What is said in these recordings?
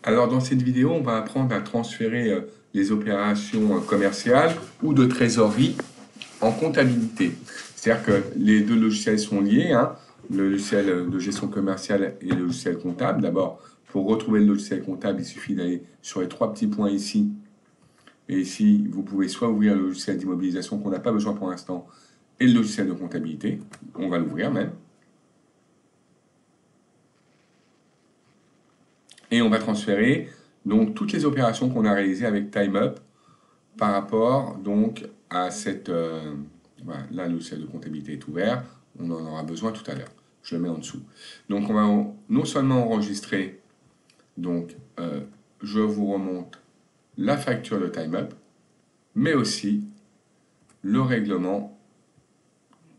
Alors dans cette vidéo, on va apprendre à transférer les opérations commerciales ou de trésorerie en comptabilité. C'est-à-dire que les deux logiciels sont liés, hein, le logiciel de gestion commerciale et le logiciel comptable. D'abord, pour retrouver le logiciel comptable, il suffit d'aller sur les trois petits points ici. Et ici, vous pouvez soit ouvrir le logiciel d'immobilisation qu'on n'a pas besoin pour l'instant et le logiciel de comptabilité. On va l'ouvrir même. Et on va transférer donc toutes les opérations qu'on a réalisées avec TimeUp par rapport donc à cette voilà, là le logiciel de comptabilité est ouvert, on en aura besoin tout à l'heure. Je le mets en dessous. Donc on va non seulement enregistrer, donc je vous remonte la facture de TimeUp, mais aussi le règlement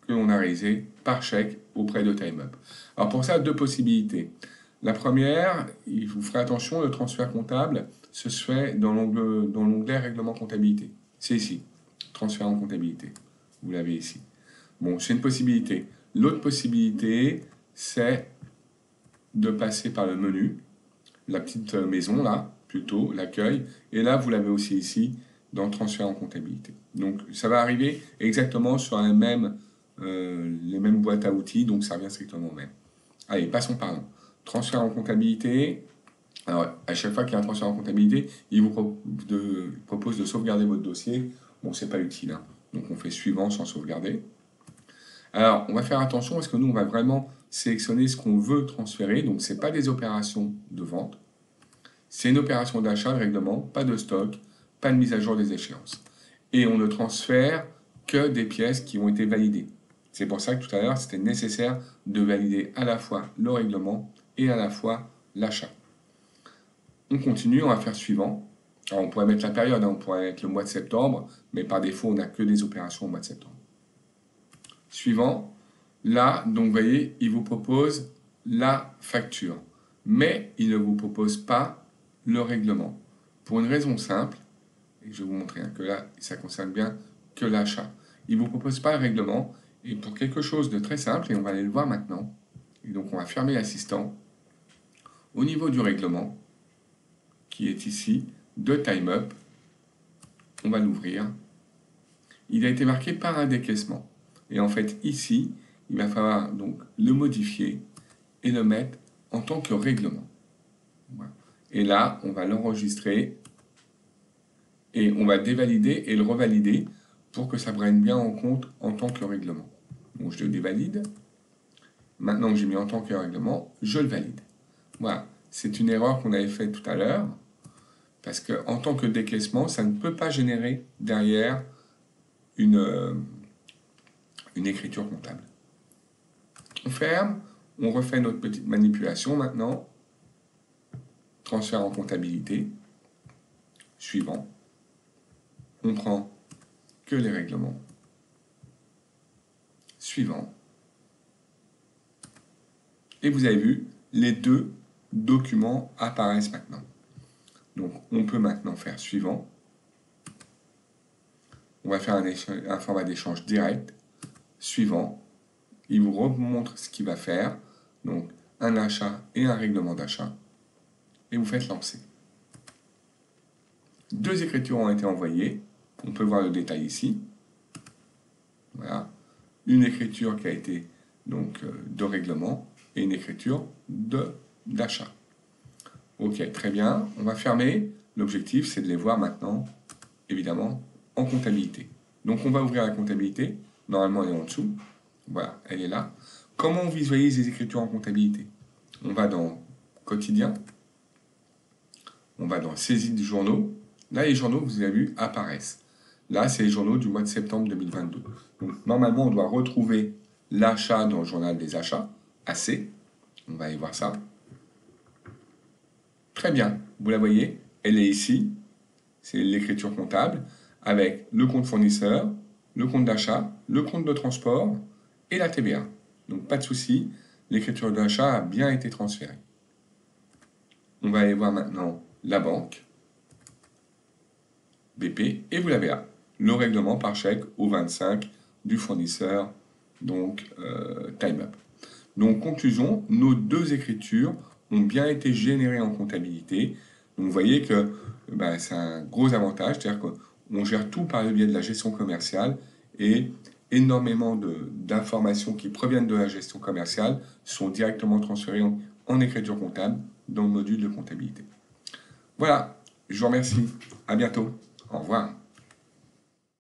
que l'on a réalisé par chèque auprès de TimeUp. Alors pour ça, deux possibilités. La première, il vous ferez attention, le transfert comptable se fait dans l'onglet règlement comptabilité. C'est ici, transfert en comptabilité. Vous l'avez ici. Bon, c'est une possibilité. L'autre possibilité, c'est de passer par le menu, la petite maison là, plutôt, l'accueil, et là, vous l'avez aussi ici, dans le transfert en comptabilité. Donc, ça va arriver exactement sur les mêmes boîtes à outils, donc ça revient strictement au même. Allez, passons par là. Transfert en comptabilité. Alors, à chaque fois qu'il y a un transfert en comptabilité, il vous propose de sauvegarder votre dossier. Bon, c'est pas utile, hein. Donc, on fait suivant sans sauvegarder. Alors, on va faire attention parce que nous, on va vraiment sélectionner ce qu'on veut transférer. Donc, ce n'est pas des opérations de vente. C'est une opération d'achat de règlement, pas de stock, pas de mise à jour des échéances. Et on ne transfère que des pièces qui ont été validées. C'est pour ça que tout à l'heure, c'était nécessaire de valider à la fois le règlement et à la fois l'achat. On continue, on va faire suivant. Alors, on pourrait mettre la période, hein, on pourrait mettre le mois de septembre, mais par défaut, on n'a que des opérations au mois de septembre. Suivant, là, donc vous voyez, il vous propose la facture, mais il ne vous propose pas le règlement. Pour une raison simple, et je vais vous montrer que là, ça concerne bien que l'achat. Il ne vous propose pas le règlement, et pour quelque chose de très simple, et on va aller le voir maintenant, et donc on va fermer l'assistant, au niveau du règlement, qui est ici, de TimeUp, on va l'ouvrir. Il a été marqué par un décaissement. Et en fait, ici, il va falloir donc le modifier et le mettre en tant que règlement. Voilà. Et là, on va l'enregistrer et on va dévalider et le revalider pour que ça prenne bien en compte en tant que règlement. Donc je le dévalide. Maintenant que j'ai mis en tant que règlement, je le valide. Voilà, c'est une erreur qu'on avait faite tout à l'heure parce qu'en tant que décaissement, ça ne peut pas générer derrière une écriture comptable. On ferme, on refait notre petite manipulation maintenant. Transfert en comptabilité. Suivant. On prend que les règlements. Suivant. Et vous avez vu, les deux documents apparaissent maintenant. Donc on peut maintenant faire suivant. On va faire un format d'échange direct. Suivant. Il vous remontre ce qu'il va faire. Donc un achat et un règlement d'achat. Et vous faites lancer. Deux écritures ont été envoyées. On peut voir le détail ici. Voilà. Une écriture qui a été donc de règlement et une écriture d'achat. Ok, très bien. On va fermer. L'objectif, c'est de les voir maintenant, évidemment, en comptabilité. Donc, on va ouvrir la comptabilité. Normalement, elle est en dessous. Voilà, elle est là. Comment on visualise les écritures en comptabilité? On va dans quotidien. On va dans saisie de journaux. Là, les journaux, vous avez vu, apparaissent. Là, c'est les journaux du mois de septembre 2022. Donc, normalement, on doit retrouver l'achat dans le journal des achats, AC. On va aller voir ça. Très bien, vous la voyez, elle est ici. C'est l'écriture comptable avec le compte fournisseur, le compte d'achat, le compte de transport et la TVA. Donc, pas de souci, l'écriture d'achat a bien été transférée. On va aller voir maintenant la banque. BP, et vous l'avez là, le règlement par chèque au 25 du fournisseur, donc TimeUp. Donc conclusion, nos deux écritures ont bien été générées en comptabilité Donc vous voyez que c'est un gros avantage, c'est-à-dire qu'on gère tout par le biais de la gestion commerciale et énormément d'informations qui proviennent de la gestion commerciale sont directement transférées en écriture comptable dans le module de comptabilité. Voilà, je vous remercie. À bientôt. Au revoir.